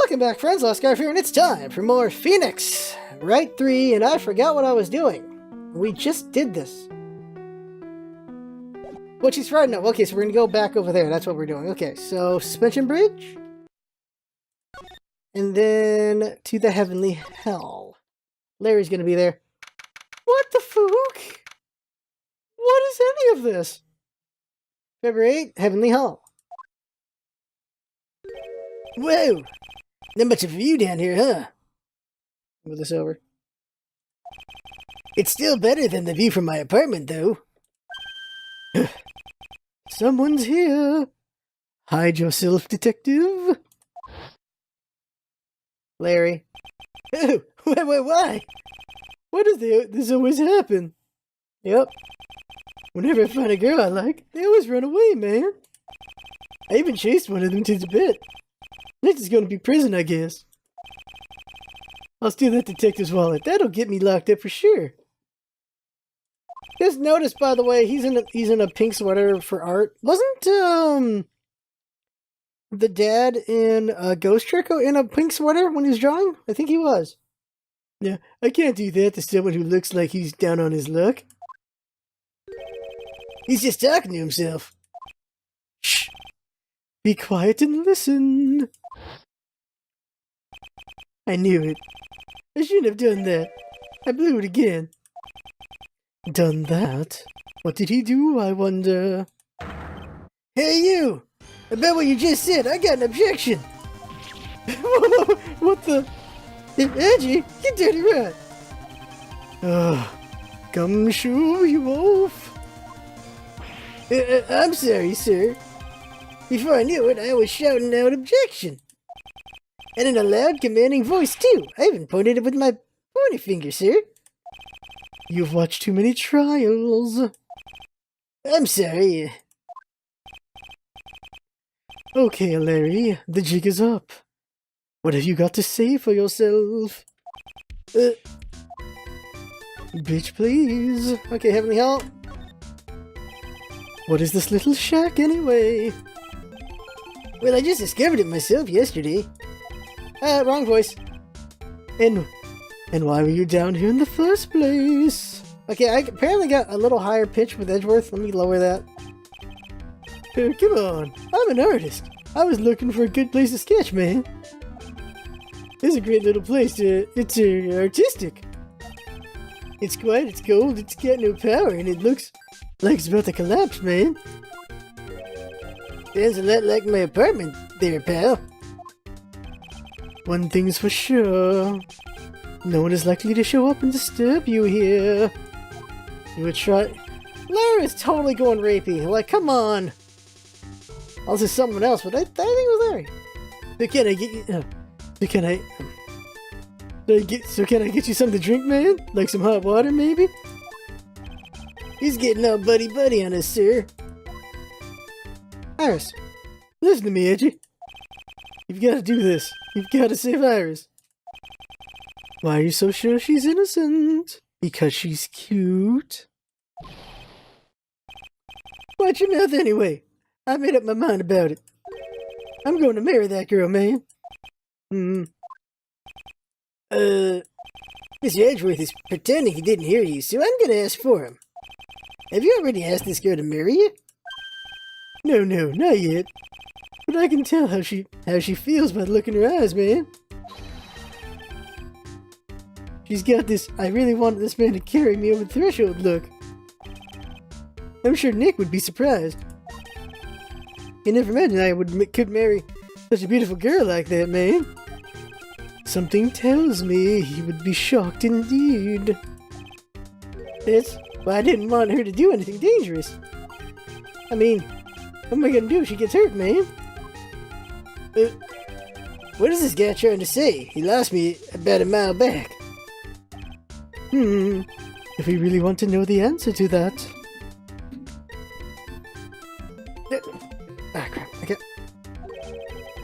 Welcome back, friends. LostScarf here, and it's time for more Phoenix Wright 3, and I forgot what I was doing. We just did this. What she's riding up. Okay, so we're gonna go back over there. That's what we're doing. Okay, so suspension bridge. And then to the heavenly hell. Larry's gonna be there. What the fook? What is any of this? February 8th, heavenly hell. Whoa! Not much of a view down here, huh? Move this over. It's still better than the view from my apartment, though. Someone's here. Hide yourself, detective. Larry. Oh, why? Why does this always happen? Yep. Whenever I find a girl I like, they always run away, man. I even chased one of them to the bed. Next is gonna be prison, I guess. I'll steal that detective's wallet. That'll get me locked up for sure. Just notice, by the way, he's in a pink sweater for art. Wasn't the dad in Ghost Trick in a pink sweater when he was drawing? I think he was. Yeah, I can't do that to someone who looks like he's down on his luck. He's just talking to himself. Shh. Be quiet and listen. I knew it. I shouldn't have done that. I blew it again. Done that? What did he do, I wonder? Hey, you! About what you just said, I got an objection! What the? Angie, you dirty rat! Come show you off! I'm sorry, sir. Before I knew it, I was shouting out objection. And in a loud, commanding voice, too. I even pointed it with my pointer finger, sir. You've watched too many trials. I'm sorry. Okay, Larry, the jig is up. What have you got to say for yourself? Bitch, please. Okay, heavenly hell. What is this little shack, anyway? Well, I just discovered it myself yesterday. Wrong voice. And why were you down here in the first place? Okay, I apparently got a little higher pitch with Edgeworth. Let me lower that. Come on, I'm an artist. I was looking for a good place to sketch, man. It's a great little place. It's artistic. It's quiet, it's cold, it's got no power, and it looks like it's about to collapse, man. Sounds a lot like my apartment there, pal. One thing's for sure. No one is likely to show up and disturb you here. You would try... Larry is totally going rapey. Like, come on. I'll say someone else, but I think it was Larry. So can I get you... can I get you something to drink, man? Like some hot water, maybe? He's getting all buddy-buddy on us, sir. Iris, listen to me, Edgy. You've got to do this. You've got to save Iris. Why are you so sure she's innocent? Because she's cute? Watch your mouth anyway. I made up my mind about it. I'm going to marry that girl, man. Mr. Edgeworth is pretending he didn't hear you, so I'm going to ask for him. Have you already asked this girl to marry you? No, not yet. But I can tell how she feels by the look in her eyes, man. She's got this, I really wanted this man to carry me over the threshold look. I'm sure Nick would be surprised. He never imagined I could marry such a beautiful girl like that, man. Something tells me he would be shocked indeed. That's why I didn't want her to do anything dangerous. I mean, what am I gonna do if she gets hurt, man? What is this guy trying to say? He lost me about a mile back. If we really want to know the answer to that. Crap. Okay.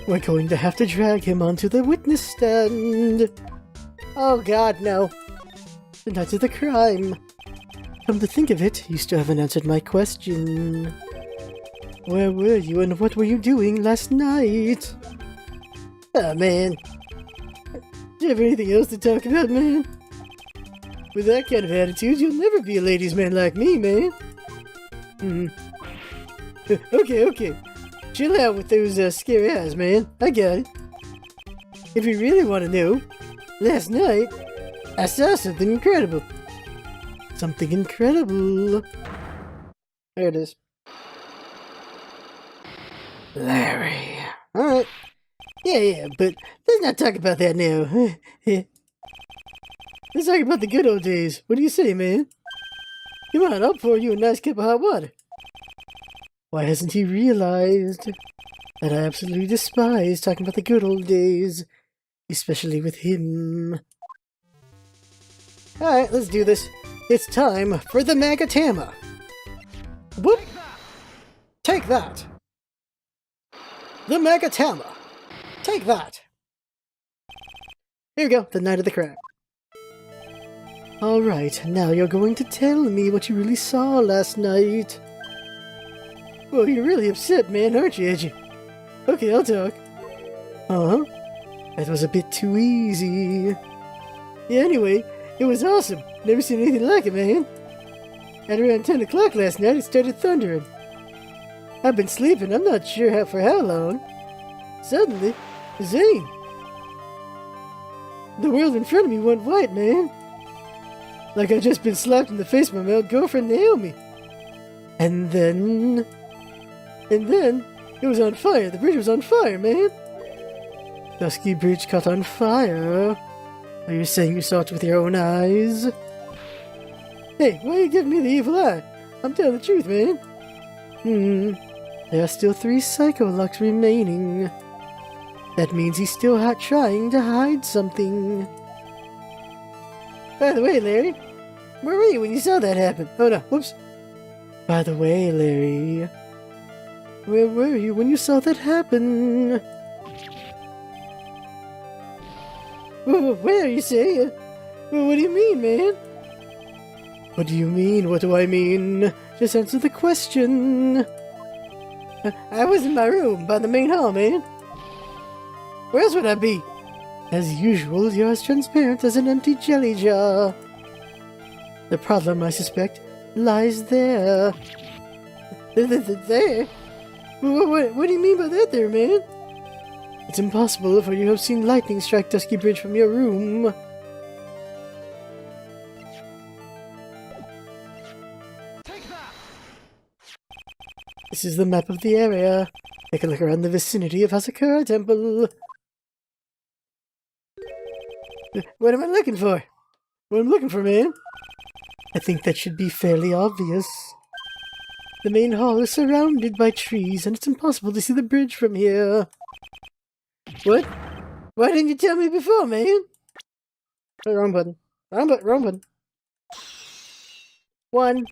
We're going to have to drag him onto the witness stand. Oh god, no. The night of the crime. Come to think of it, you still haven't answered my question. Where were you and what were you doing last night? Oh man, Do you have anything else to talk about, man? With that kind of attitude, you'll never be a ladies' man like me, man. Okay. Chill out with those scary eyes, man. I got it. If you really want to know, last night, I saw something incredible. Something incredible. There it is. Larry. Alright. Yeah, but let's not talk about that now. Let's talk about the good old days. What do you say, man? Come on, I'll pour you a nice cup of hot water. Why hasn't he realized that I absolutely despise talking about the good old days, especially with him? Alright, let's do this. It's time for the Magatama. Whoop! Take that! The Magatama! Take that! Here we go, the Night of the Crab. Alright, now you're going to tell me what you really saw last night. Well, you're really upset, man, aren't you, Edgy? Okay, I'll talk. Uh-huh. That was a bit too easy. Yeah, anyway, it was awesome. Never seen anything like it, man. At around 10 o'clock last night, it started thundering. I've been sleeping, I'm not sure for how long. Suddenly, zing! The world in front of me went white, man. Like I'd just been slapped in the face by my old girlfriend Naomi. And then, it was on fire. The bridge was on fire, man. Dusky Bridge caught on fire. Are you saying you saw it with your own eyes? Hey, why are you giving me the evil eye? I'm telling the truth, man. There are still 3 Psycho-Locks remaining. That means he's still trying to hide something. By the way, Larry, where were you when you saw that happen? Oh no, whoops. By the way, Larry, where were you when you saw that happen? Where, you say? What do you mean, man? What do you mean? What do I mean? Just answer the question. I was in my room by the main hall, man. Where else would I be? As usual, you're as transparent as an empty jelly jar. The problem, I suspect, lies there. There? What do you mean by that there, man? It's impossible for you to have seen lightning strike Dusky Bridge from your room. Take that! This is the map of the area. Take a look around the vicinity of Hasakura Temple. What am I looking for? What I'm looking for, man? I think that should be fairly obvious. The main hall is surrounded by trees, and it's impossible to see the bridge from here. What? Why didn't you tell me before, man? Oh, wrong button. Wrong button. 1.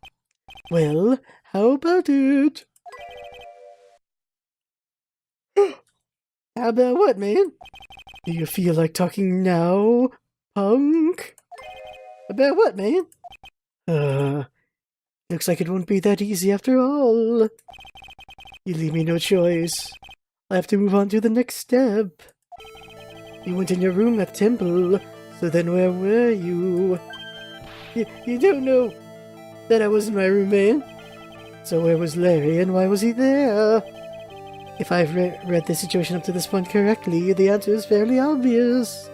Well, how about it? How about what, man? Do you feel like talking now, punk? About what, man? Looks like it won't be that easy after all. You leave me no choice. I have to move on to the next step. You went in your room at the temple, so then where were you? You don't know that I was in my room, man. So where was Larry and why was he there? If I've read the situation up to this point correctly, the answer is fairly obvious.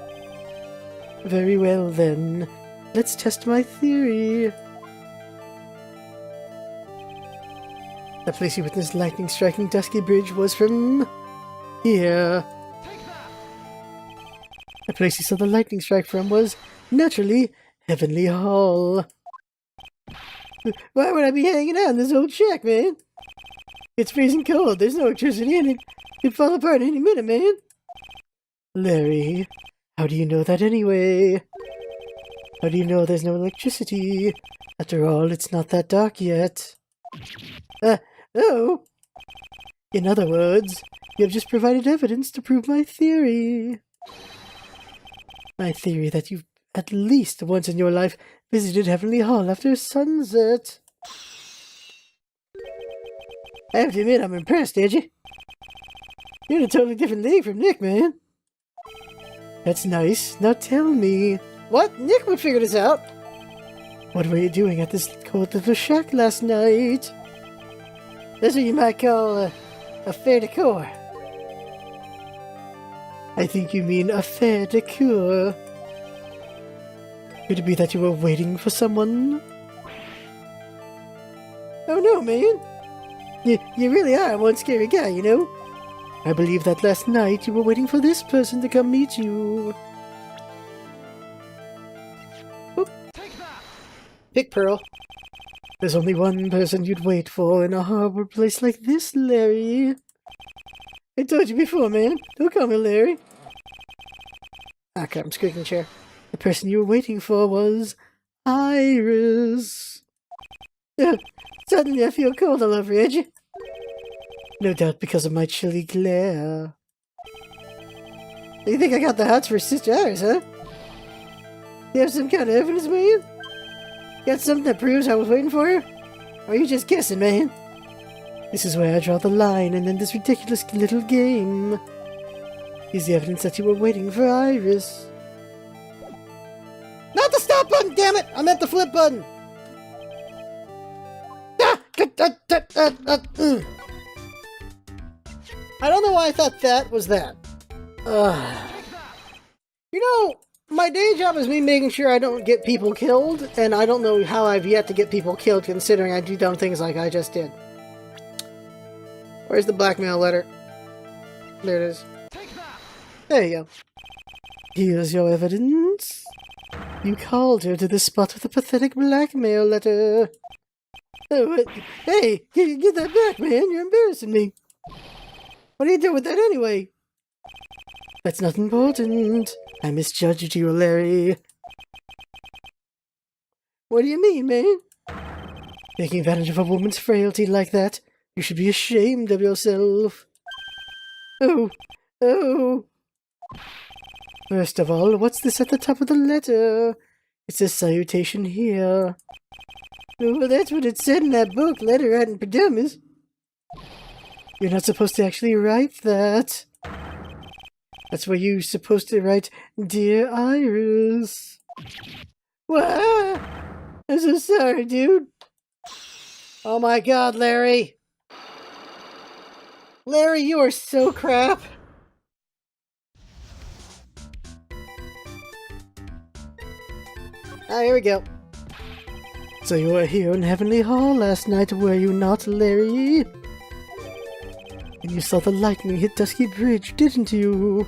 Very well then, let's test my theory. The place you witnessed lightning striking Dusky Bridge was from here. The place you saw the lightning strike from was, naturally, Heavenly Hall. Why would I be hanging out in this old shack, man? It's freezing cold, there's no electricity, and it could fall apart any minute, man. Larry, how do you know that anyway? How do you know there's no electricity? After all, it's not that dark yet. Oh. In other words, you have just provided evidence to prove my theory. My theory that you've at least once in your life visited Heavenly Hall after sunset. I have to admit, I'm impressed, Edgy. You're in a totally different league from Nick, man. That's nice. Now tell me. What? Nick would figure this out. What were you doing at this cold little shack last night? That's what you might call a fair decor. I think you mean a fair decor. Could it be that you were waiting for someone? Oh no, man. You really are one scary guy, you know? I believe that last night you were waiting for this person to come meet you. Oop. Pick Pearl. There's only one person you'd wait for in a harbor place like this, Larry. I told you before, man. Don't call me Larry. Ah, come, squeaking chair. The person you were waiting for was Iris. Suddenly I feel cold all over, Edgy. No doubt because of my chilly glare. You think I got the hots for Sister Iris, huh? You have some kind of evidence, man? Got something that proves I was waiting for her? Or are you just guessing, man? This is where I draw the line and end this ridiculous little game. Here's the evidence that you were waiting for Iris. Not the stop button, damn it! I meant the flip button! I don't know why I thought that was that. You know, my day job is me making sure I don't get people killed, and I don't know how I've yet to get people killed considering I do dumb things like I just did. Where's the blackmail letter? There it is. There you go. Here's your evidence. You called her to the spot with a pathetic blackmail letter. Oh, hey, get that back, man. You're embarrassing me. What do you do with that anyway? That's not important. I misjudged you, Larry. What do you mean, man? Taking advantage of a woman's frailty like that? You should be ashamed of yourself. Oh. First of all, what's this at the top of the letter? It says salutation here. Oh, well, that's what it said in that book, Letter ad Imprimis. You're not supposed to actually write that. That's where you're supposed to write, Dear Iris. What? I'm so sorry, dude. Oh my god, Larry. Larry, you are so crap. Ah, here we go. So you were here in Heavenly Hall last night, were you not, Larry? And you saw the lightning hit Dusky Bridge, didn't you?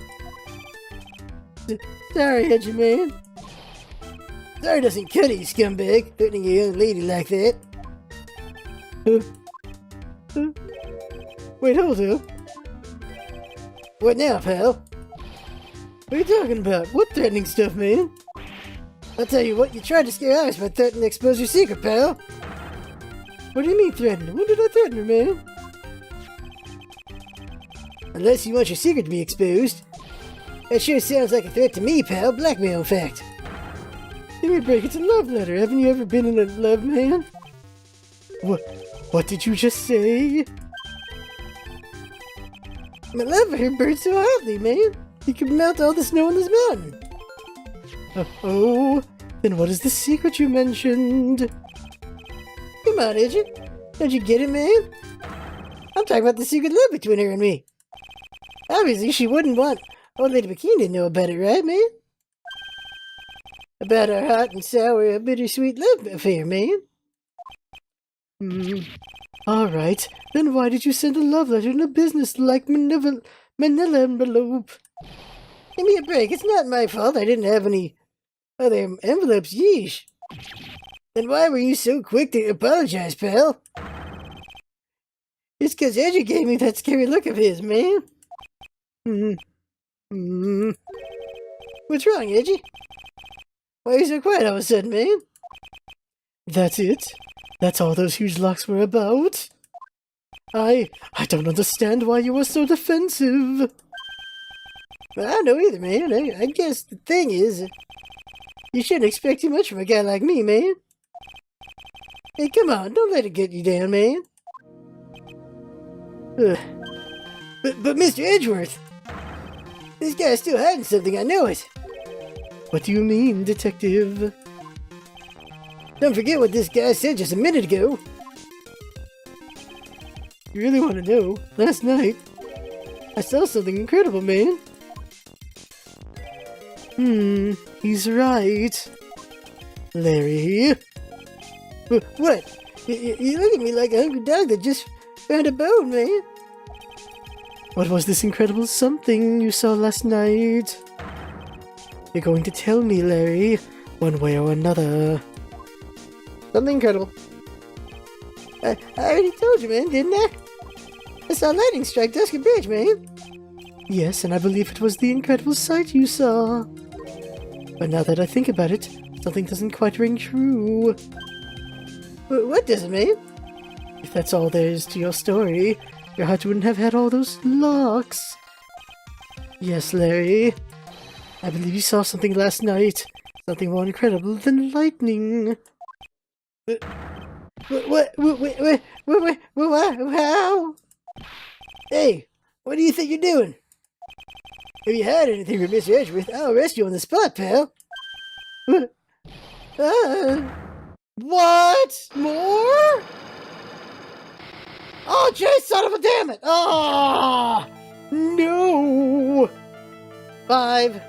Sorry, Edgy Man. Sorry doesn't cut it, you scumbag, hurting a young lady like that. Wait, hold up. What now, pal? What are you talking about? What threatening stuff, man? I'll tell you what, you tried to scare Iris by threatening to expose your secret, pal. What do you mean threatening? When did I threaten her, man? Unless you want your secret to be exposed. That sure sounds like a threat to me, pal. Blackmail, in fact. Give me a break, it's a love letter. Haven't you ever been in a love, man? What did you just say? My love for her burns so hotly, man. You can melt all the snow on this mountain. Oh, then what is the secret you mentioned? Come on, Edgy. Don't you get it, man? I'm talking about the secret love between her and me. Obviously, she wouldn't want old Lady Bikini to know about it, right, man? About our hot and sour, bittersweet love affair, man. Alright, then why did you send a love letter in a business-like manila envelope? Give me a break, it's not my fault I didn't have any other envelopes, yeesh. Then why were you so quick to apologize, pal? It's 'cause Edgy gave me that scary look of his, man. What's wrong, Edgy? Why are you so quiet all of a sudden, man? That's it? That's all those huge locks were about? I don't understand why you were so defensive. Well, I don't know either, man. I guess the thing is, you shouldn't expect too much from a guy like me, man. Hey, come on, don't let it get you down, man. But Mr. Edgeworth, This guy's still hiding something, I know it. What do you mean, detective? Don't forget what this guy said just a minute ago. You really want to know? Last night, I saw something incredible, man. He's right. Larry. What? You look at me like a hungry dog that just found a bone, man. What was this incredible something you saw last night? You're going to tell me, Larry, one way or another. Something incredible. I already told you, man, didn't I? I saw lightning strike Dusky Bridge, man. Yes, and I believe it was the incredible sight you saw. But now that I think about it, something doesn't quite ring true. What does it mean? If that's all there is to your story, your heart wouldn't have had all those locks. Yes, Larry. I believe you saw something last night. Something more incredible than lightning. What? How? Hey, what do you think you're doing? If you had anything for Mr. Edgeworth, I'll arrest you on the spot, pal. What? More? Oh, Jay, son of a damn it! Oh, no! 5.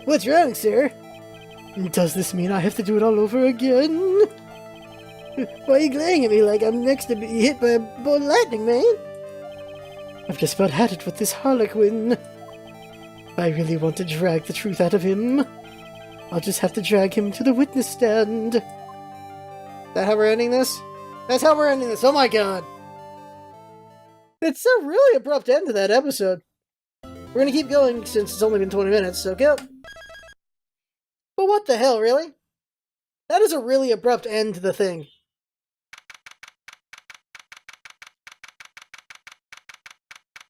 What's wrong, sir? Does this mean I have to do it all over again? Why are you glaring at me like I'm next to be hit by a bolt of lightning, man? I've just about had it with this Harlequin. If I really want to drag the truth out of him, I'll just have to drag him to the witness stand. Is that how we're ending this? That's how we're ending this, oh my god! It's a really abrupt end to that episode. We're gonna keep going since it's only been 20 minutes, so go. But what the hell, really? That is a really abrupt end to the thing.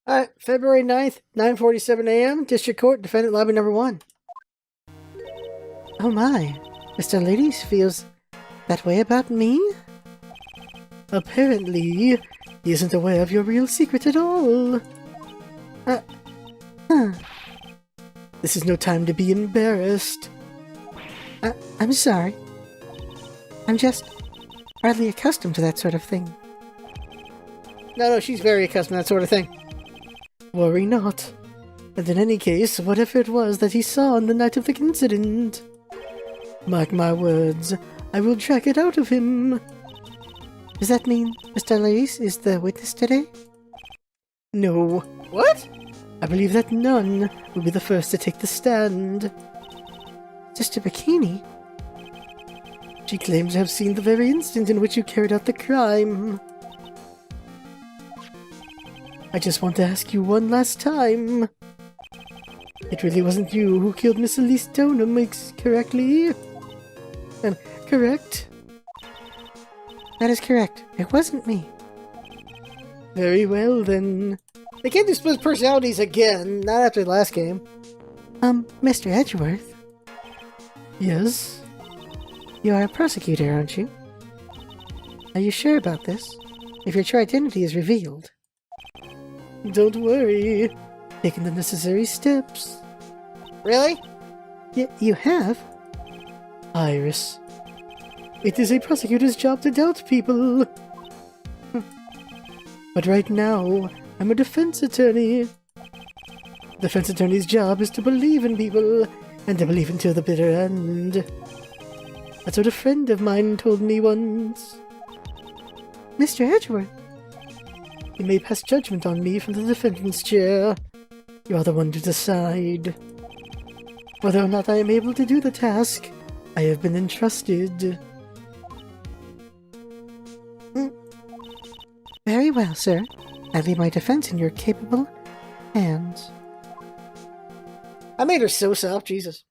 Alright, February 9th, 9:47 a.m., District Court, Defendant Lobby Number 1. Oh my, Mr. Ladies feels that way about me? Apparently, he isn't aware of your real secret at all. This is no time to be embarrassed. I'm sorry. I'm just hardly accustomed to that sort of thing. No, she's very accustomed to that sort of thing. Worry not. And in any case, whatever it was that he saw on the night of the incident, mark my words, I will track it out of him. Does that mean Mr. Lace is the witness today? No. What? I believe that none will be the first to take the stand. Sister Bikini? She claims to have seen the very instant in which you carried out the crime. I just want to ask you one last time. It really wasn't you who killed Miss Elise Stoneham, correctly? Correct? That is correct. It wasn't me. Very well, then. They can't do split personalities again, not after the last game. Mr. Edgeworth? Yes? You are a prosecutor, aren't you? Are you sure about this? If your true identity is revealed. Don't worry. Taking the necessary steps. Really? You have? Iris. It is a prosecutor's job to doubt people. But right now, I'm a defense attorney. Defense attorney's job is to believe in people, and to believe until the bitter end. That's what a friend of mine told me once. Mr. Edgeworth, you may pass judgment on me from the defendant's chair. You are the one to decide whether or not I am able to do the task I have been entrusted. Very well, sir. I leave my defense in your capable hands. I made her so soft, Jesus.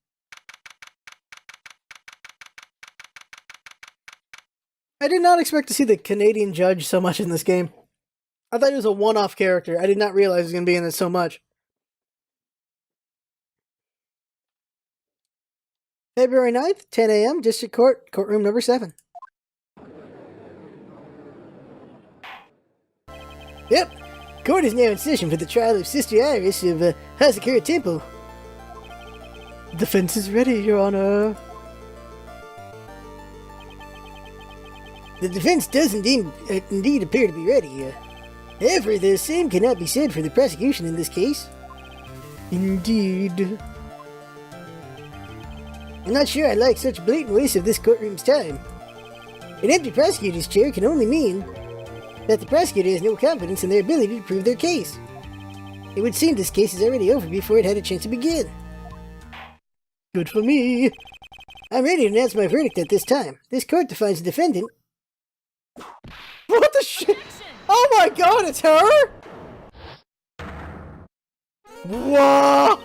I did not expect to see the Canadian judge so much in this game. I thought he was a one-off character. I did not realize he was going to be in this so much. February 9th, 10 a.m., District Court, Courtroom Number 7. Yep. court is now in session for the trial of Sister Iris of Hazakura Temple. Defense is ready, Your Honor. The defense does indeed appear to be ready. However, the same cannot be said for the prosecution in this case. Indeed. I'm not sure I like such blatant waste of this courtroom's time. An empty prosecutor's chair can only mean that the prosecutor has no confidence in their ability to prove their case. It would seem this case is already over before it had a chance to begin. Good for me. I'm ready to announce my verdict at this time. This court defines the defendant. What the shit? Oh my god, it's her? Whoa!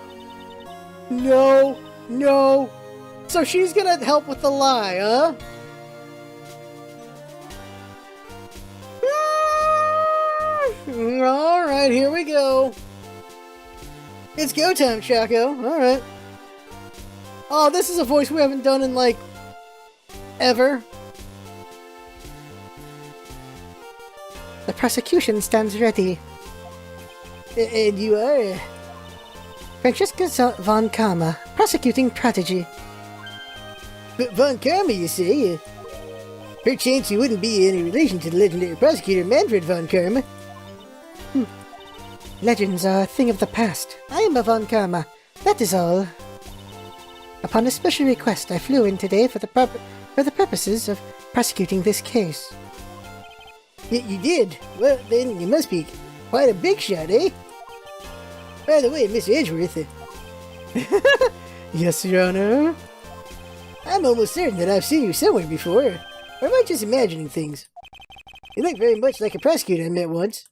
No, no. So she's gonna help with the lie, huh? Alright, here we go. It's go time, Shaco. Alright. Oh, this is a voice we haven't done in, like, ever. The prosecution stands ready. And you are? Francesca von Karma, prosecuting prodigy. Von Karma, you say? Perchance you wouldn't be any relation to the legendary prosecutor Manfred von Karma. Legends are a thing of the past. I am a von Karma. That is all. Upon a special request, I flew in today for the purposes of prosecuting this case. You did? Well, then you must be quite a big shot, eh? By the way, Mr. Edgeworth. Yes, Your Honor? I'm almost certain that I've seen you somewhere before. Or am I just imagining things? You look very much like a prosecutor I met once.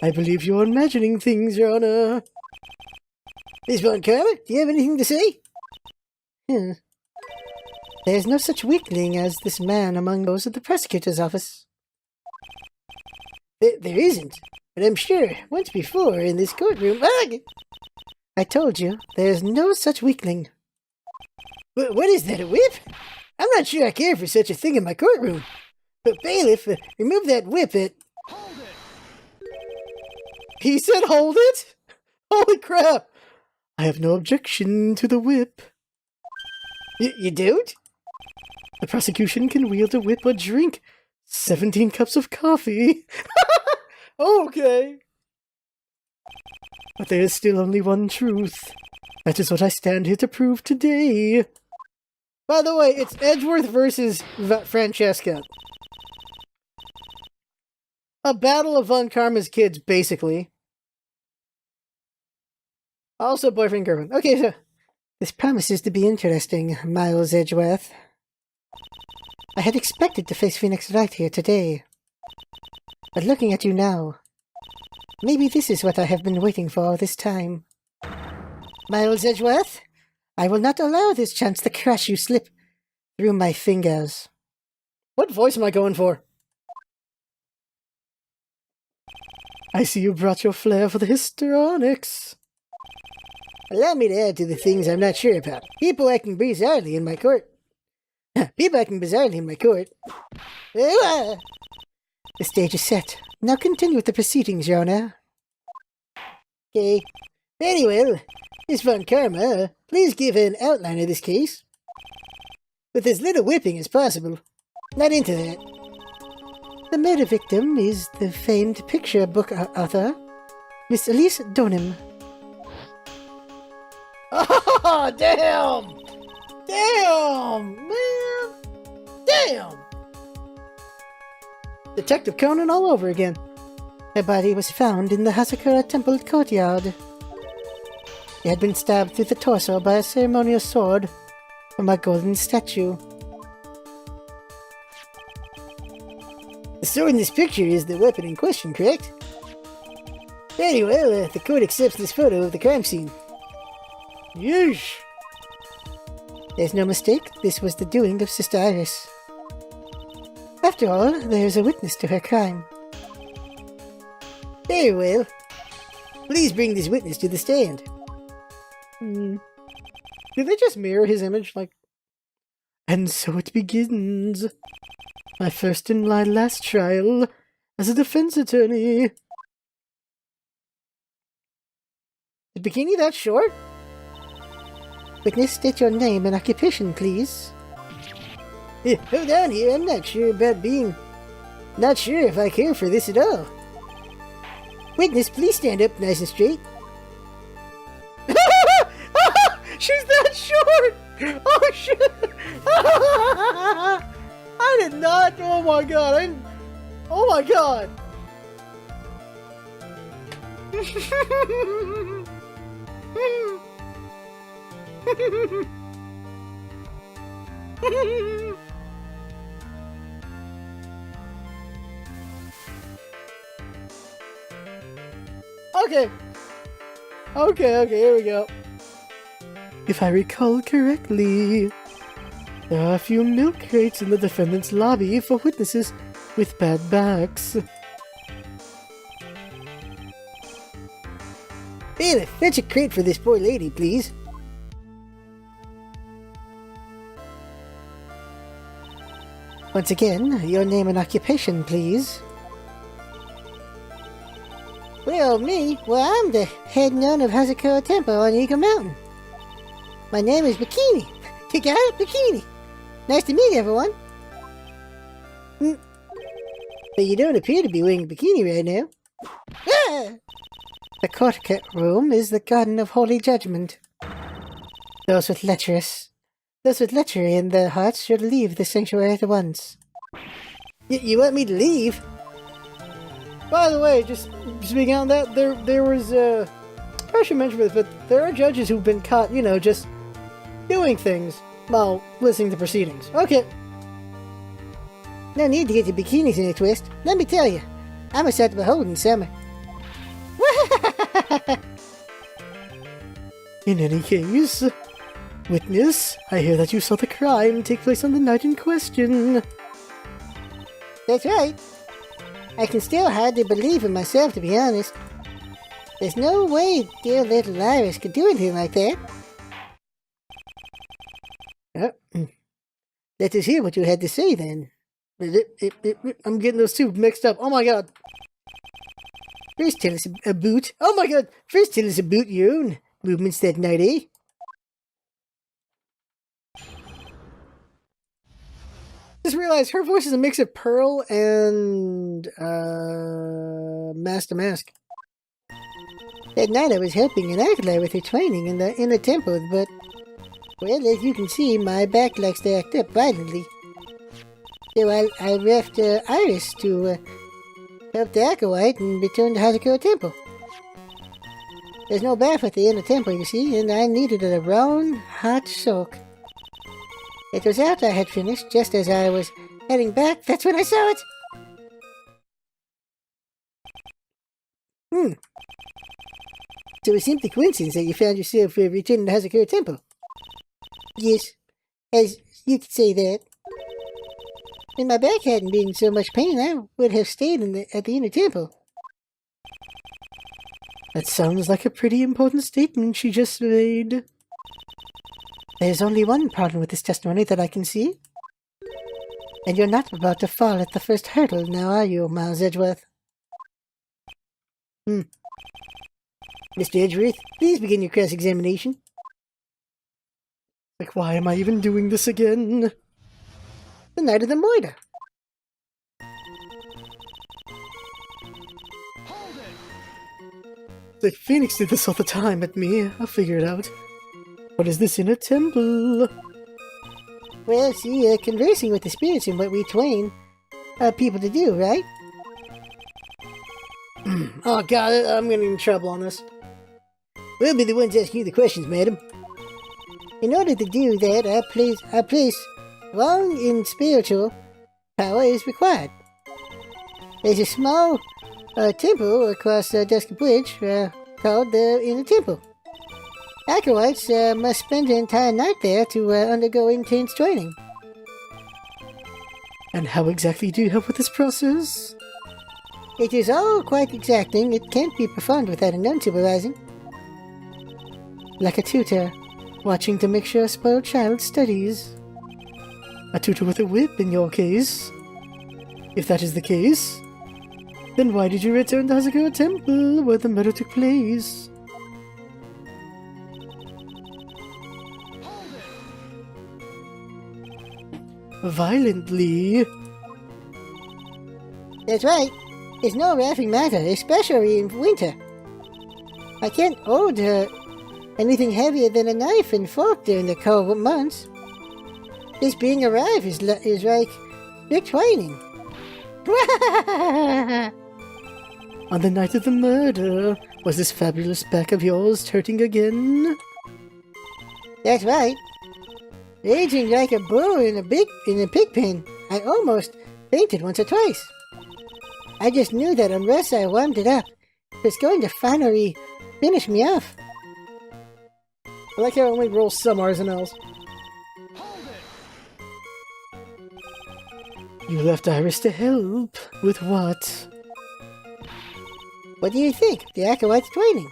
I believe you're imagining things, Your Honor. Miss Von Karma, do you have anything to say? There's no such weakling as this man among those of the prosecutor's office. There isn't, but I'm sure once before in this courtroom... I told you, there's no such weakling. What is that, a whip? I'm not sure I care for such a thing in my courtroom. But bailiff, remove that whip Hold it! He said hold it? Holy crap! I have no objection to the whip. You don't? The prosecution can wield a whip or drink 17 cups of coffee. Okay. But there is still only one truth. That is what I stand here to prove today. By the way, it's Edgeworth versus Francesca. A battle of Von Karma's kids, basically. Also boyfriend girlfriend. Okay, so this promises to be interesting, Miles Edgeworth. I had expected to face Phoenix Wright here today. But looking at you now, maybe this is what I have been waiting for all this time. Miles Edgeworth, I will not allow this chance to crush you slip through my fingers. What voice am I going for? I see you brought your flair for the histrionics. Allow me to add to the things I'm not sure about. People acting bizarrely in my court. People acting bizarrely in my court. The stage is set. Now continue with the proceedings, Your Honor. Okay. Very well. Miss Von Karma, please give an outline of this case. With as little whipping as possible. Not into that. The murder victim is the famed picture book author, Miss Elise Donim. Oh, damn! Damn, man! Damn! Detective Conan all over again. Her body was found in the Hazakura Temple courtyard. She had been stabbed through the torso by a ceremonial sword from a golden statue. The sword in this picture is the weapon in question, correct? Very well, the court accepts this photo of the crime scene. Yeesh! There's no mistake, this was the doing of Sister Iris. After all, there is a witness to her crime. Very well. Please bring this witness to the stand. Did they just mirror his image, like... And so it begins. My first and my last trial as a defense attorney. The bikini that short? Witness, state your name and occupation, please. Hold on here, I'm not sure about being... Not sure if I care for this at all. Witness, please stand up nice and straight. She's that short! Oh shit! I did not. Oh my god! Oh my god! Okay, here we go. If I recall correctly, there are a few milk crates in the defendant's lobby for witnesses with bad backs. Bailiff, fetch a crate for this poor lady, please. Once again, your name and occupation, please. Well, me? Well, I'm the head nun of Hazakura Temple on Eagle Mountain. My name is Bikini. You got it? Bikini. Nice to meet everyone. But you don't appear to be wearing a bikini right now. Ah! The court room is the garden of holy judgment. Those with lechery in their hearts should leave the sanctuary at once. You want me to leave? By the way, just speaking on that, there was I should mention this, but there are judges who've been caught, you know, just doing things while listening to proceedings. Okay. No need to get your bikinis in a twist. Let me tell you, I'm a sight to behold in summer. In any case, witness, I hear that you saw the crime take place on the night in question. That's right. I can still hardly believe in myself, to be honest. There's no way dear little Iris could do anything like that. Let us hear what you had to say, then. I'm getting those two mixed up. Oh my god. First tell us about... Oh my god! First tell us about your own movements that night, eh? Just realized her voice is a mix of Pearl and... Master Mask. That night I was helping an acolyte with her training in the temple, but... Well, as you can see, my back likes to act up violently. So I left Iris to help the acolyte and return to Hazakura Temple. There's no bath at the inner temple, you see, and I needed a round, hot soak. It was after I had finished, just as I was heading back, that's when I saw it! So it seemed a coincidence that you found yourself returning to Hazakura Temple. Yes, as you could say that. If my back hadn't been in so much pain, I would have stayed at the inner temple. That sounds like a pretty important statement she just made. There's only one problem with this testimony that I can see. And you're not about to fall at the first hurdle now, are you, Miles Edgeworth? Mr. Edgeworth, please begin your cross-examination. Like, why am I even doing this again? The night of the murder. Hold it! It's like Phoenix did this all the time at me. I'll figure it out. What is this in a temple? Well, see, conversing with the spirits and what we twain are people to do, right? Oh god, I'm getting in trouble on this. We'll be the ones asking you the questions, madam. In order to do that, our place long in spiritual power is required. There's a small temple across Dusky Bridge called the Inner Temple. Acolytes must spend the entire night there to undergo intense training. And how exactly do you help with this process? It is all quite exacting. It can't be performed without a nun supervising. Like a tutor, watching to make sure a spoiled child studies. A tutor with a whip in your case. If that is the case, then why did you return to Hazakura Temple where the murder took place? violently. That's right. It's no laughing matter, especially in winter. I can't hold anything heavier than a knife and fork during the cold months. This being alive is like strict training. On the night of the murder, was this fabulous back of yours hurting again? That's right. Raging like a bull in a pig pen. I almost fainted once or twice. I just knew that unless I warmed it up, it was going to finally finish me off. I like how I only roll some R's and L's. You left Iris to help. With what? What do you think? The acolyte's training.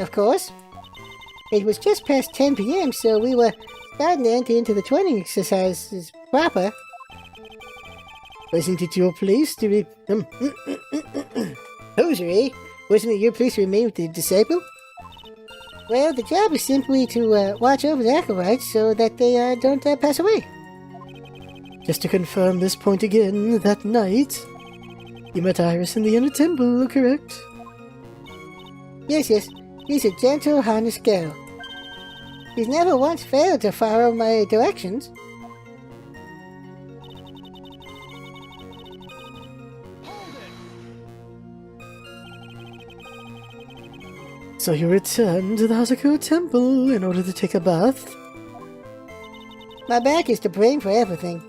Of course. It was just past 10 p.m., so we were starting to enter into the training exercises proper. Wasn't it your place to be... Hosiery? Wasn't it your place to remain with the disciple? Well, the job is simply to watch over the acolytes so that they don't pass away. Just to confirm this point again, that night, you met Iris in the inner temple, correct? Yes. She's a gentle, honest girl. She's never once failed to follow my directions. So you returned to the Hazako Temple in order to take a bath? My back is to blame for everything.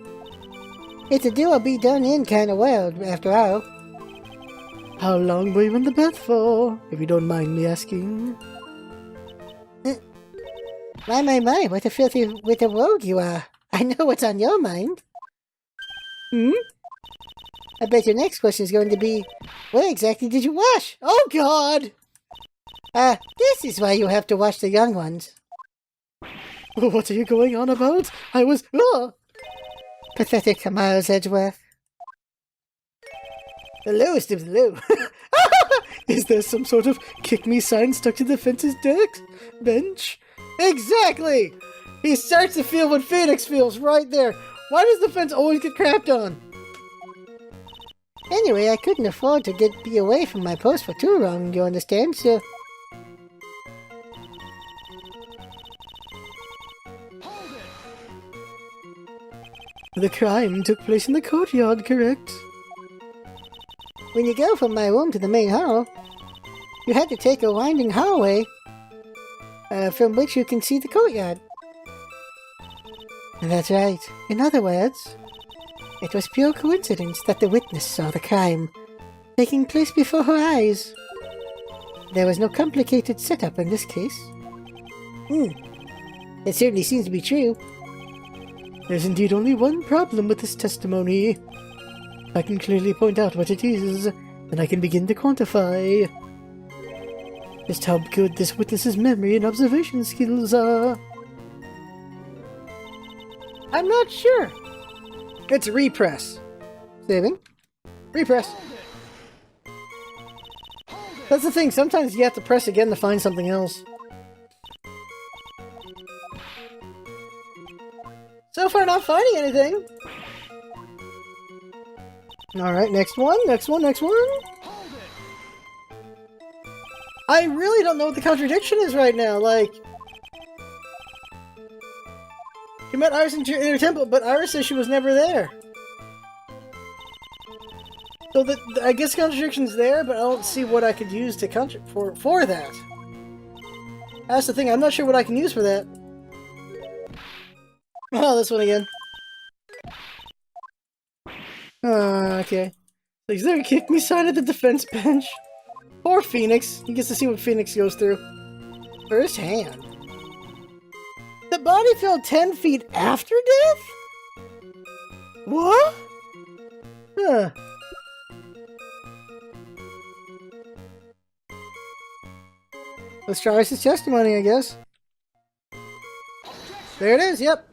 It's a do or be done in kind of world, after all. How long were you in the bath for, if you don't mind me asking? My, what a filthy with a rogue you are. I know what's on your mind. I bet your next question is going to be, where exactly did you wash? Oh God! This is why you have to watch the young ones. What are you going on about? I was... Pathetic Miles Edgeworth. The lowest of the low. Is there some sort of kick-me sign stuck to the fence's bench? Exactly! He starts to feel what Phoenix feels right there. Why does the fence always get crapped on? Anyway, I couldn't afford to be away from my post for too long, you understand, so... The crime took place in the courtyard, correct? When you go from my room to the main hall, you had to take a winding hallway from which you can see the courtyard. That's right. In other words, it was pure coincidence that the witness saw the crime taking place before her eyes. There was no complicated setup in this case. It certainly seems to be true. There's indeed only one problem with this testimony. I can clearly point out what it is, and I can begin to quantify just how good this witness's memory and observation skills are. I'm not sure. It's repress. Saving? Repress. That's the thing, sometimes you have to press again to find something else. So far not finding anything. Alright, next one. I really don't know what the contradiction is right now, like... You met Iris in her temple, but Iris says she was never there. So I guess contradiction's there, but I don't see what I could use to for that. That's the thing, I'm not sure what I can use for that. Oh, this one again. Okay. So is there a kick me sign at the defense bench? Poor Phoenix. He gets to see what Phoenix goes through. First hand. The body fell 10 feet after death? What? Huh. Let's try his testimony, I guess. There it is, yep.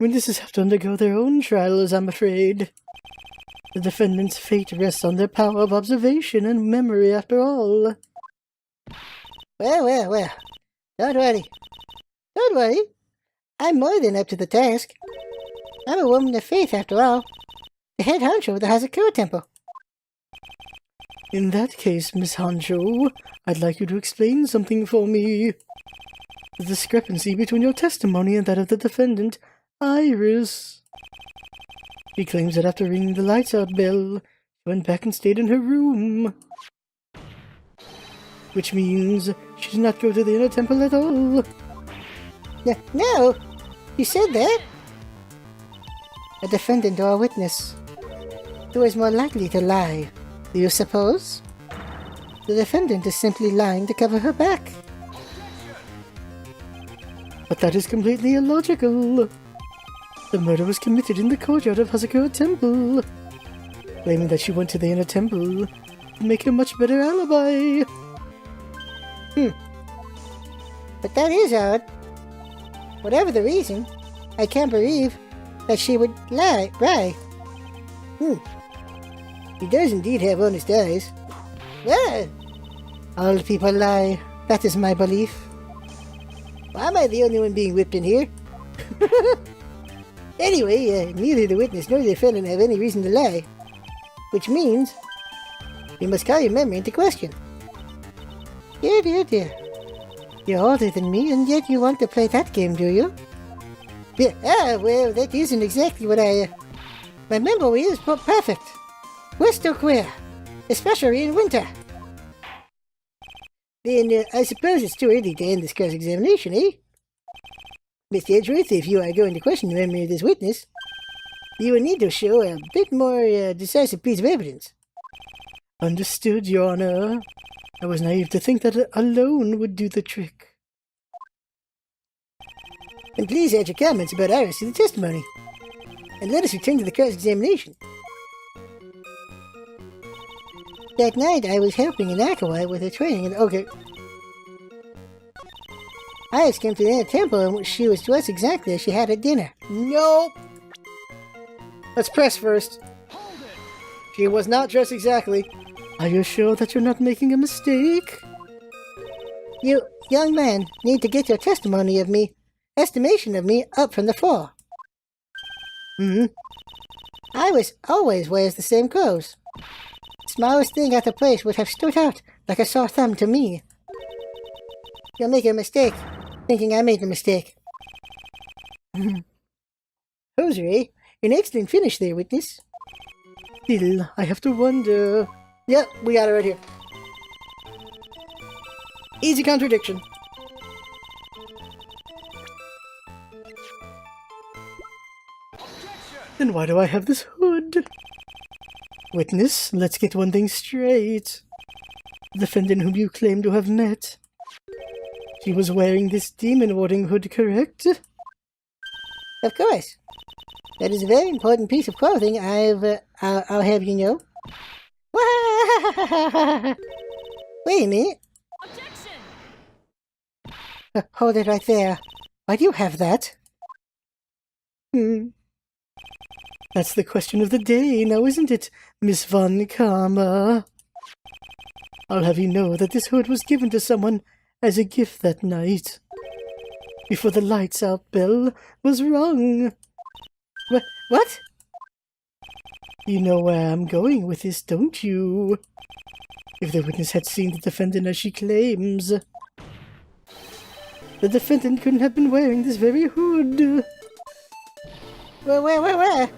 Witnesses have to undergo their own trials, I'm afraid. The defendant's fate rests on their power of observation and memory, after all. Well. Don't worry. I'm more than up to the task. I'm a woman of faith, after all. The head honcho of the Hazakura Temple. In that case, Miss Hancho, I'd like you to explain something for me. The discrepancy between your testimony and that of the defendant, Iris. She claims that after ringing the lights out bell, she went back and stayed in her room. Which means she did not go to the inner temple at all. No, you said that. A defendant or a witness. Who is more likely to lie? Do you suppose? The defendant is simply lying to cover her back. But that is completely illogical. The murder was committed in the courtyard of Hazakura Temple. Claiming that she went to the inner temple would make a much better alibi. But that is odd. Whatever the reason, I can't believe that she would lie. She does indeed have honest eyes. Ah! All people lie. That is my belief. Why am I the only one being whipped in here? Anyway, neither the witness nor the defendant have any reason to lie. Which means, you must call your memory into question. Dear. You're older than me, and yet you want to play that game, do you? Yeah, well, that isn't exactly what my memory is perfect. Crystal clear. Especially in winter. Then, I suppose it's too early to end this cross-examination, eh? Mr. Edgeworth, if you are going to question the memory of this witness, you will need to show a bit more decisive piece of evidence. Understood, Your Honor. I was naive to think that alone would do the trick. And please add your comments about Iris to the testimony. And let us return to the cross-examination. That night, I was helping an acolyte with her training and okay. Iris came to the inner temple in which she was dressed exactly as she had at dinner. Nope. Let's press first. She was not dressed exactly. Are you sure that you're not making a mistake? You, young man, need to get your estimation of me up from the floor. Iris always wears the same clothes. Smallest thing at the place would have stood out like a sore thumb to me. You'll make a mistake, thinking I made the mistake. Hosiery, an excellent finish there, witness. Still, I have to wonder. Yep, we got it right here. Easy contradiction. Then why do I have this hood? Witness, let's get one thing straight. The defendant whom you claim to have met. She was wearing this demon warding hood, correct? Of course. That is a very important piece of clothing I'll have you know. Wait a minute. Objection! Hold it right there. Why do you have that? That's the question of the day, now isn't it, Miss Von Karma? I'll have you know that this hood was given to someone as a gift that night. Before the lights out bell was rung. What? You know where I'm going with this, don't you? If the witness had seen the defendant as she claims, the defendant couldn't have been wearing this very hood. Where?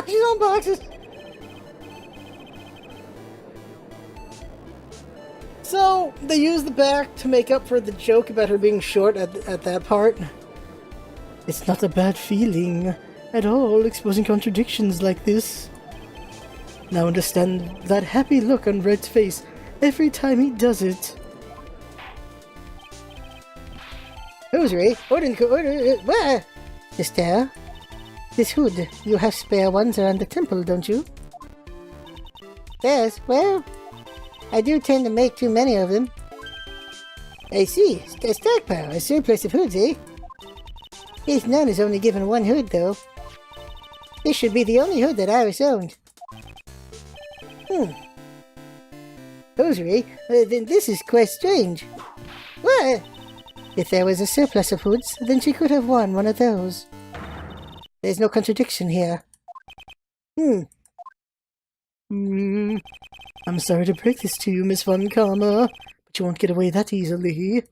She's on boxes! So, they used the back to make up for the joke about her being short at that part. It's not a bad feeling at all, exposing contradictions like this. Now understand that happy look on Wright's face every time he does it. Hosiery, order, where? Estelle, this hood, you have spare ones around the temple, don't you? Yes, well, I do tend to make too many of them. I see, a stockpile, a surplus of hoods, eh? Each nun is only given one hood, though. This should be the only hood that Iris owned. Hosiery, then this is quite strange. What? If there was a surplus of hoods, then she could have worn one of those. There's no contradiction here. I'm sorry to break this to you, Miss Von Karma, but you won't get away that easily.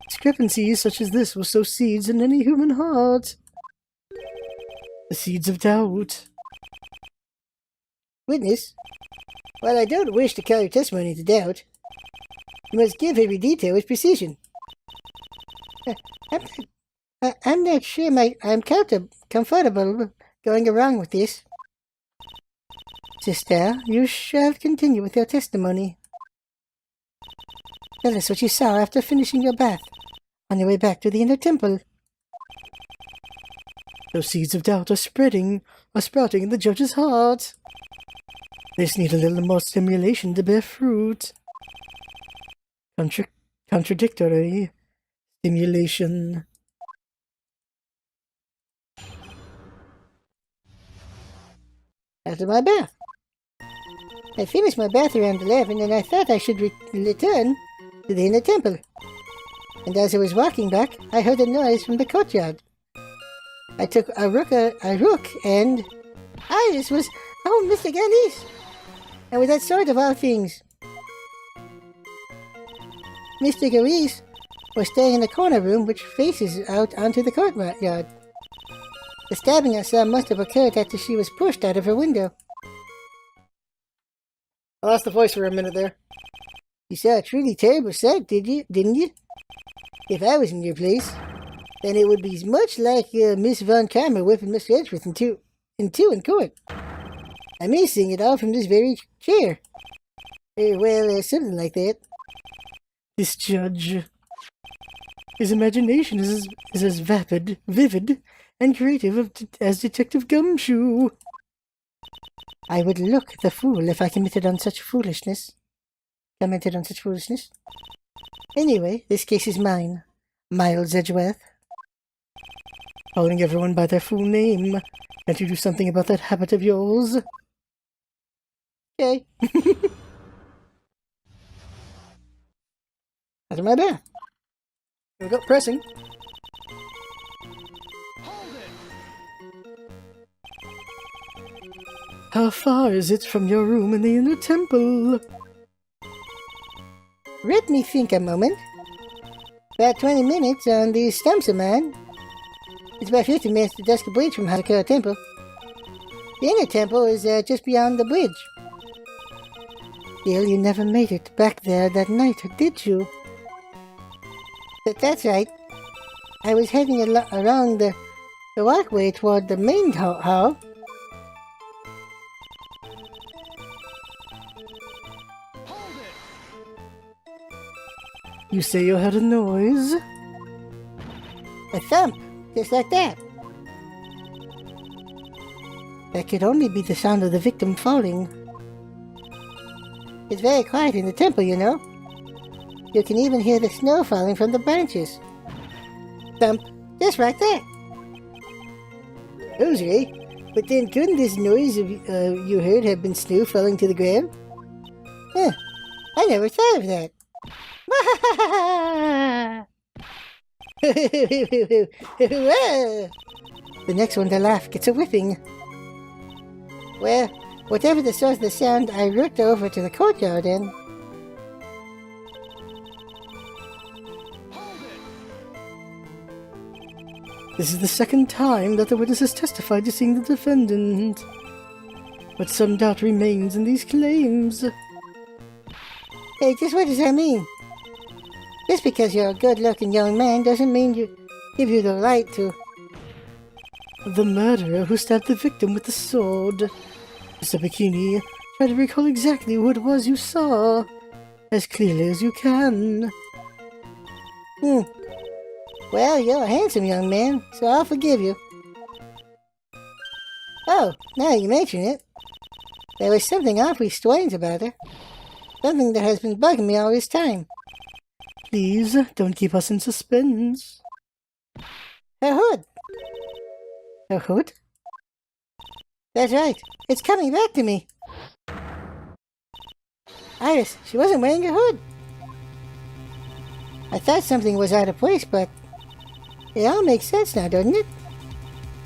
Discrepancies such as this will sow seeds in any human heart. The seeds of doubt. Witness? While I don't wish to call your testimony into doubt, you must give every detail with precision. I'm not sure I'm comfortable going around with this. Sister, you shall continue with your testimony. Tell us what you saw after finishing your bath, on your way back to the inner temple. Those seeds of doubt are sprouting in the judge's heart. They just need a little more stimulation to bear fruit. Contradictory stimulation. After my bath. I finished my bath around 11 and I thought I should return to the inner temple. And as I was walking back, I heard a noise from the courtyard. I took a look and... Iris was... Oh, Mr. Gandis! And with that sort of all things. Mr. Garis was staying in the corner room which faces out onto the courtyard. The stabbing I saw must have occurred after she was pushed out of her window. I lost the voice for a minute there. You saw a truly terrible sight, didn't you? If I was in your place, then it would be much like Miss Von Karma whipping Mr. Edgeworth in two in court. I may sing it all from this very chair. Something like that. This judge. His imagination is as vivid, and creative as Detective Gumshoe. I would look the fool if I committed on such foolishness. Anyway, this case is mine. Miles Edgeworth. Calling everyone by their full name. Can't you do something about that habit of yours? Okay. After my bath. Here we go, pressing. Hold it! How far is it from your room in the inner temple? Let me think a moment. About 20 minutes on the Stumps man. It's about 50 minutes to Dusk Bridge from Hatakura Temple. The inner temple is just beyond the bridge. Still, you never made it back there that night, did you? That's right. I was heading around the walkway toward the main hall. Hold it! You say you heard a noise? A thump, just like that. That could only be the sound of the victim falling. It's very quiet in the temple, you know. You can even hear the snow falling from the branches. Thump, just like that. Rosary, but then couldn't this noise you heard have been snow falling to the ground? Huh, I never thought of that. The next one to laugh gets a whipping. Well, whatever the source of the sound, I looked over to the courtyard and... This is the second time that the witness has testified to seeing the defendant. But some doubt remains in these claims. Hey, just what does that mean? Just because you're a good-looking young man doesn't mean give you the right to... The murderer who stabbed the victim with the sword. Mr. Bikini, try to recall exactly who it was you saw. As clearly as you can. Well, you're a handsome young man, so I'll forgive you. Oh, now you mention it. There was something awfully strange about her. Something that has been bugging me all this time. Please, don't keep us in suspense. Her hood. Her hood? That's right. It's coming back to me. Iris, she wasn't wearing a hood. I thought something was out of place, but it all makes sense now, doesn't it?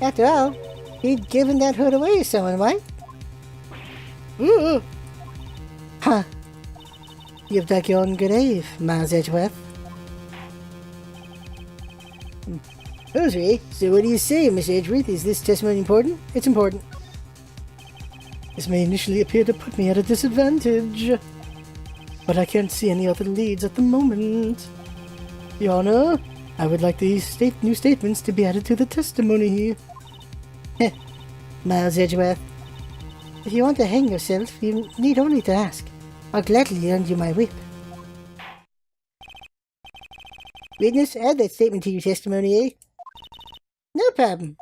After all, he'd given that hood away to someone, right? Ooh. Huh. You've dug your own grave, Miles Edgeworth. Rosary, so what do you say, Miss Edgeworth? Is this testimony important? It's important. This may initially appear to put me at a disadvantage, but I can't see any other leads at the moment. Your Honor, I would like these new statements to be added to the testimony. Miles Edgeworth, if you want to hang yourself, you need only to ask. I'll gladly lend you my whip. Witness, add that statement to your testimony, eh? No problem.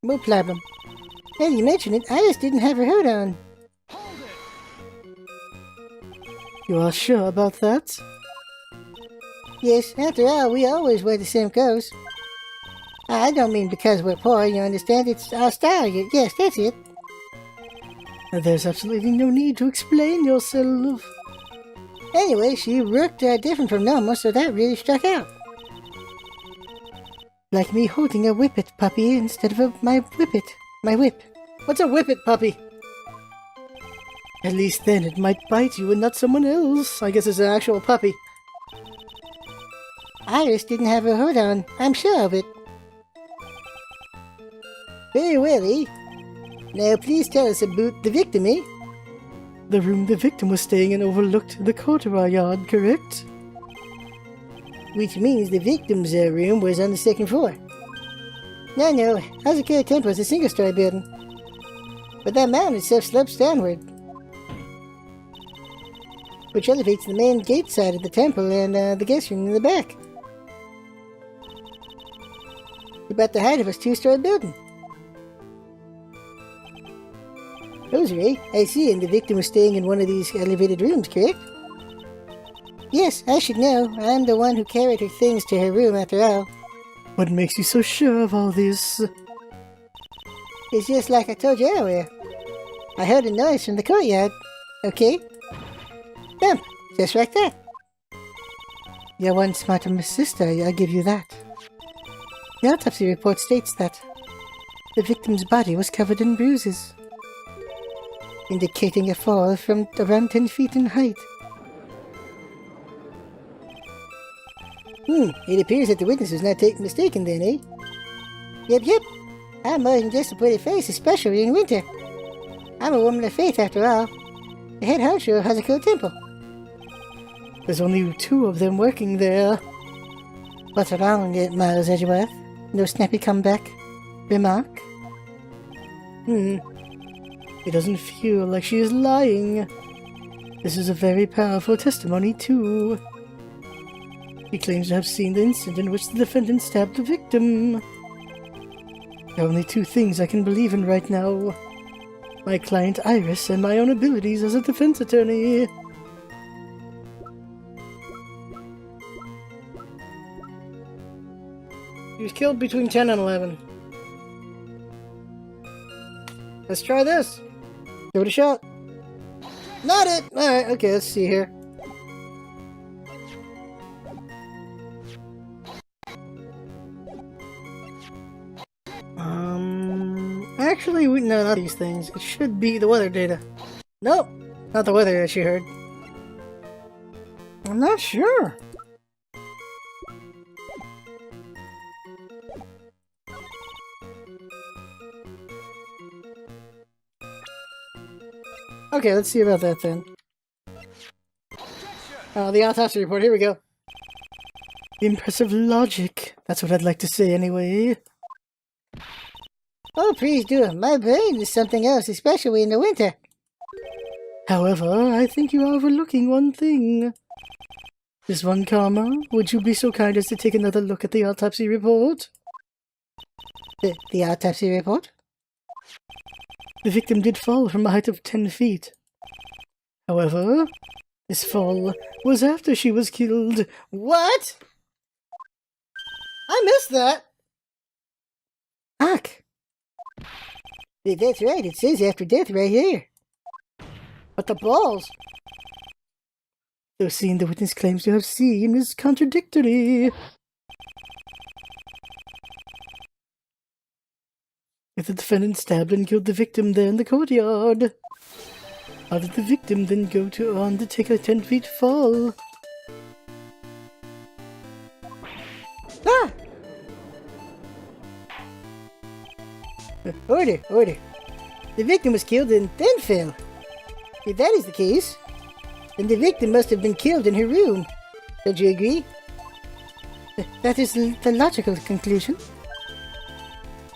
No problem. Now you mention it, I just didn't have her hood on. Hold it! You are sure about that? Yes, after all, we always wear the same clothes. I don't mean because we're poor, you understand? It's our style. Yes, that's it. There's absolutely no need to explain yourself. Anyway, she looked different from normal, so that really struck out. Like me holding a whippet puppy instead of my whippet. My whip. What's a whippet puppy? At least then it might bite you and not someone else. I guess it's an actual puppy. Iris didn't have her hood on. I'm sure of it. Very well, eh? Now please tell us about the victim, eh? The room the victim was staying in overlooked the courtyard, correct? Which means the victim's room was on the second floor. No, Hazakura Temple is a single-story building. But that mountain itself slopes downward, which elevates the main gate side of the temple and the guest room in the back. About the height of a two-story building. Rosary, I see, and the victim was staying in one of these elevated rooms, correct? Yes, I should know. I'm the one who carried her things to her room after all. What makes you so sure of all this? It's just like I told you earlier. I heard a noise from the courtyard. Okay? Bump, just like that. You're one smarter sister, I'll give you that. The autopsy report states that the victim's body was covered in bruises, indicating a fall from around 10 feet in height. It appears that the witness was not mistaken then, eh? Yep. I'm more than just a pretty face, especially in winter. I'm a woman of faith, after all. The head honcho has a cool temple. There's only 2 of them working there. What's wrong, Miles Edgeworth? No snappy comeback remark? It doesn't feel like she is lying. This is a very powerful testimony, too. He claims to have seen the instant in which the defendant stabbed the victim. There are only 2 things I can believe in right now. My client Iris and my own abilities as a defense attorney. He was killed between 10 and 11. Let's try this. Give it a shot. Not it! Alright, okay, let's see here. Actually, no, not these things. It should be the weather data. Nope, not the weather that she heard. I'm not sure. Okay, let's see about that then. The autopsy report, here we go. Impressive logic. That's what I'd like to say anyway. Oh, please do. My brain is something else, especially in the winter. However, I think you are overlooking one thing. Miss Von Karma, would you be so kind as to take another look at the autopsy report? The autopsy report? The victim did fall from a height of 10 feet. However, this fall was after she was killed. What? I missed that! Fuck! That's right, it says after death right here. But the balls! Though seeing the witness claims to have seen is contradictory. If the defendant stabbed and killed the victim there in the courtyard, how did the victim then go on to take a 10-feet fall? Ah! Order. The victim was killed and then fell. If that is the case, then the victim must have been killed in her room. Don't you agree? That is the logical conclusion.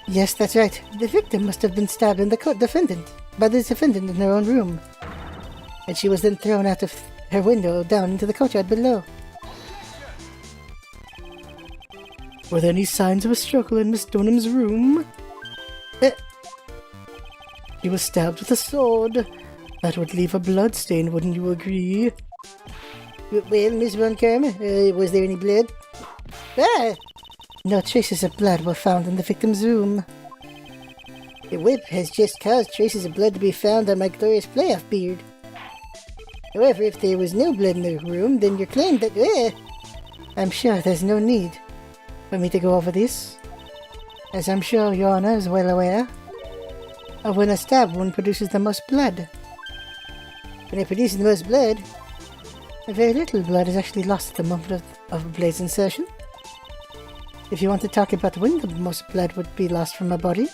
Yes, that's right. The victim must have been stabbed by the defendant in her own room. And she was then thrown out of her window down into the courtyard below. Were there any signs of a struggle in Miss Dunham's room? She was stabbed with a sword. That would leave a blood stain, wouldn't you agree? Well, Miss Von Karma, was there any blood? Ah! No traces of blood were found in the victim's room. The whip has just caused traces of blood to be found on my glorious playoff beard. However, if there was no blood in the room, then your claim that... I'm sure there's no need for me to go over this, as I'm sure Your Honor is well aware of when a stab wound produces the most blood. When it produces the most blood, very little blood is actually lost at the moment of a blade's insertion. If you want to talk about when the most blood would be lost from a body,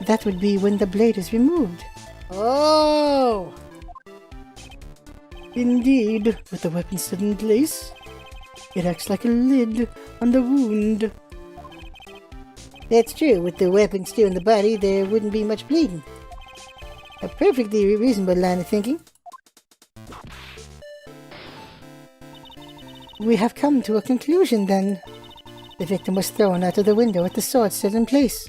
that would be when the blade is removed. Oh! Indeed, with the weapon still in place, it acts like a lid on the wound. That's true. With the weapon still in the body, there wouldn't be much bleeding. A perfectly reasonable line of thinking. We have come to a conclusion, then. The victim was thrown out of the window with the sword still in place.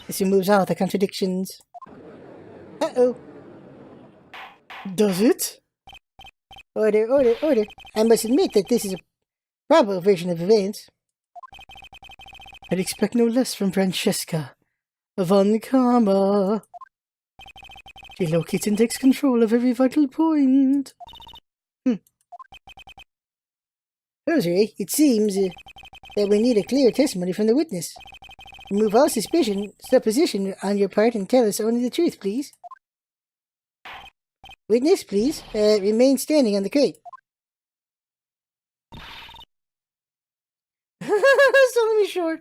This removes all the contradictions. Uh-oh. Does it? Order. I must admit that this is a probable version of events. I'd expect no less from Francesca Von Karma. She locates and takes control of every vital point. Rosary, it seems that we need a clear testimony from the witness. Remove all supposition on your part and tell us only the truth, please. Witness, please, remain standing on the crate. Selling me short.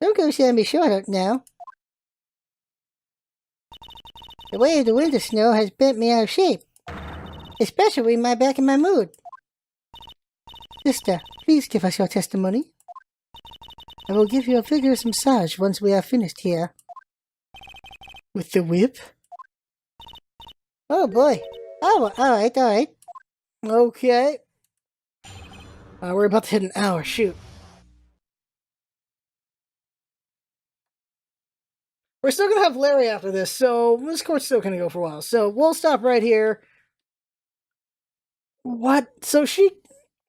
Don't go selling me short now. The weight of the winter snow has bent me out of shape, especially my back and my mood. Sister, please give us your testimony. I will give you a vigorous massage once we are finished here. With the whip? Oh boy. Oh, alright. Okay. We're about to hit an hour, shoot. We're still gonna have Larry after this, so this court's still gonna go for a while. So we'll stop right here. What? So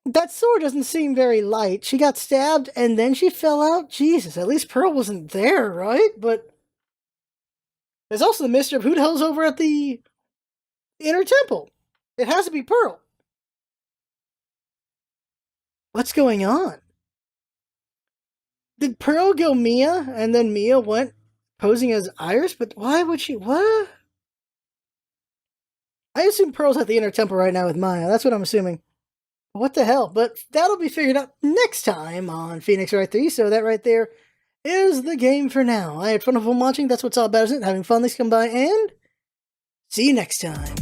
that sword doesn't seem very light. She got stabbed and then she fell out? Jesus, at least Pearl wasn't there, right? But there's also the mystery of who the hell's over at the inner temple. It has to be Pearl. What's going on? Did Pearl go Mia and then Mia went posing as Iris? But why would she? What? I assume Pearl's at the inner temple right now with Maya. That's what I'm assuming. What the hell? But that'll be figured out next time on Phoenix Wright 3. So that right there is the game for now. I had fun watching. That's what's all about, isn't it? Having fun. Let's come by and see you next time.